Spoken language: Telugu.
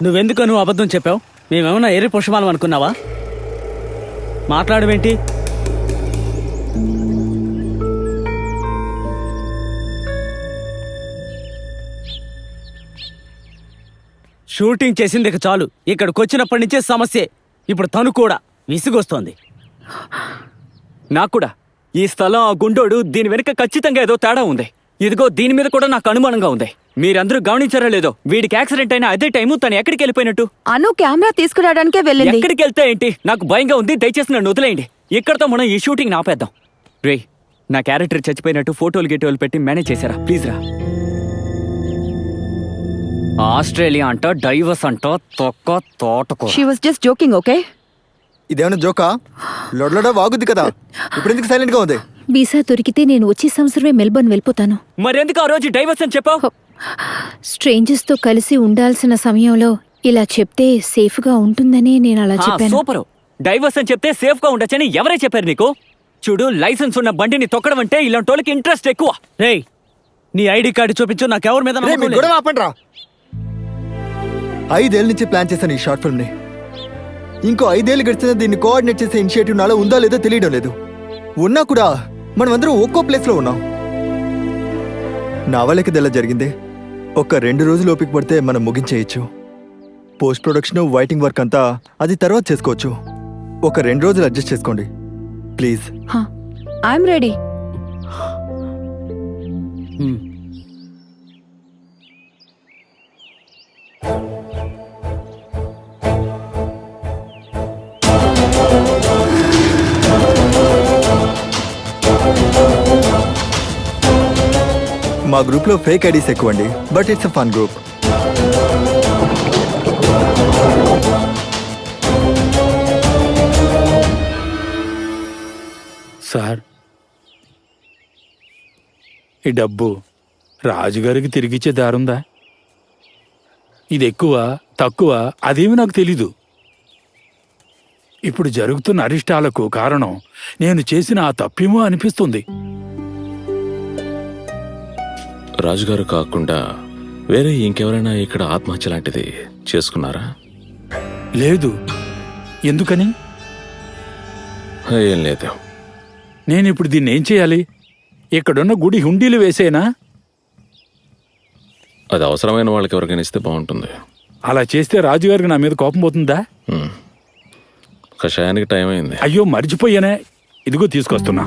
నువ్వు అబద్ధం చెప్పావు? మేమేమన్నా ఎర్రి పుష్పాలం అనుకున్నావా? మాట్లాడవేంటి? షూటింగ్ చేసింది ఇక చాలు. ఇక్కడికి వచ్చినప్పటి నుంచే సమస్యే. ఇప్పుడు తను కూడా విసిగొస్తోంది. నాకు కూడా ఈ స్థలం, ఆ గుండోడు, దీని వెనుక ఖచ్చితంగా ఏదో తేడా ఉంది. ఇదిగో దీని మీద కూడా నాకు అనుమానంగా ఉంది. మీరందరూ గమనించారో లేదో, వీడికి యాక్సిడెంట్ అయిన అదే టైము తను ఎక్కడికి వెళ్ళిపోయినట్టు. అను కెమెరా తీసుకురావడానికే వెళ్ళింది. ఎక్కడికి వెళ్తే ఏంటి? నాకు భయంగా ఉంది. దయచేసి నన్ను వదిలేయండి. ఇక్కడతో మనం ఈ షూటింగ్ ఆపేద్దాం. రే, నా క్యారెక్టర్ చచ్చిపోయినట్టు ఫోటోలు గిటోలు పెట్టి మేనేజ్ చేశారా? ప్లీజ్ రా. ఆస్ట్రేలియా అంట, డైవర్స్ అంట, తొక్క తోటకో. She was just joking, okay? ఇదేమన్నా జోకా? లొడలొడ వాగుద్ది కదా, ఇప్పుడు ఎందుకు సైలెంట్ గా ఉంది? వీసా దొరికితే నేను వచ్చే సంవత్సరమే మెల్బర్న్ వెళ్ళిపోతాను. మరెందుకు ఆ రోజు డైవర్స్ అని చెప్పావు? స్ట్రేంజర్స్ తో కలిసి ఉండాల్సిన సమయంలో ఇలా చెప్తే సేఫ్ గా ఉంటుందని నేను అలా చెప్పాను. సూపర్. డైవర్స్ అని చెప్తే సేఫ్ గా ఉండొచ్చని ఎవరే చెప్పారు నీకు? చూడు, లైసెన్స్ ఉన్న బండిని తొక్కడం అంటే ఇలాంటి వాళ్ళకి ఇంట్రెస్ట్ ఎక్కువ. రేయ్, నీ ఐడి కార్డు చూపించు. నాకెవరి మీద రే, మీ గొడవ ఆపండి రా. 5 ఏళ్ళ నుంచి ప్లాన్ చేశాను ఈ షార్ట్ ఫిల్మ్ ని. ఇంకో 5 ఏళ్ళు గడిచిన దీన్ని కోఆర్డినేట్ చేసే ఇనిషియేటివ్ నాలో ఉందా లేదో తెలియడం లేదు. ఉన్నా కూడా మనం అందరం ఒక్కో ప్లేస్ లో ఉన్నాం. నా వాళ్ళకి ఇలా జరిగింది. ఒక 2 రోజులు ఓపిక పడితే మనం ముగించేయచ్చు. పోస్ట్ ప్రొడక్షన్, వైటింగ్ వర్క్ అంతా అది తర్వాత చేసుకోవచ్చు. ఒక 2 రోజులు అడ్జస్ట్ చేసుకోండి ప్లీజ్. I'm ready. మా గ్రూప్ లో ఫేక్ ఐడీస్ ఎక్కువ అండి, but it's a fun group. Sir, ఈ డబ్బు రాజుగారికి తిరిగిచ్చే దారుందా? ఇది ఎక్కువ తక్కువ అదేమి నాకు తెలీదు. ఇప్పుడు జరుగుతున్న అరిష్టాలకు కారణం నేను చేసిన ఆ తప్పేమో అనిపిస్తుంది. రాజుగారు కాకుండా వేరే ఇంకెవరైనా ఇక్కడ ఆత్మహత్య లాంటిది చేసుకున్నారా? లేదు. ఎందుకని? ఏం లేదు. నేనిప్పుడు దీన్ని ఏం చేయాలి? ఇక్కడున్న గుడి హుండీలు వేసేనా? అది అవసరమైన వాళ్ళకి ఎవరికైనా ఇస్తే బాగుంటుంది. అలా చేస్తే రాజుగారికి నా మీద కోపం పోతుందా? కషాయానికి టైం అయింది. అయ్యో, మర్చిపోయానే. ఇదిగో తీసుకొస్తున్నా.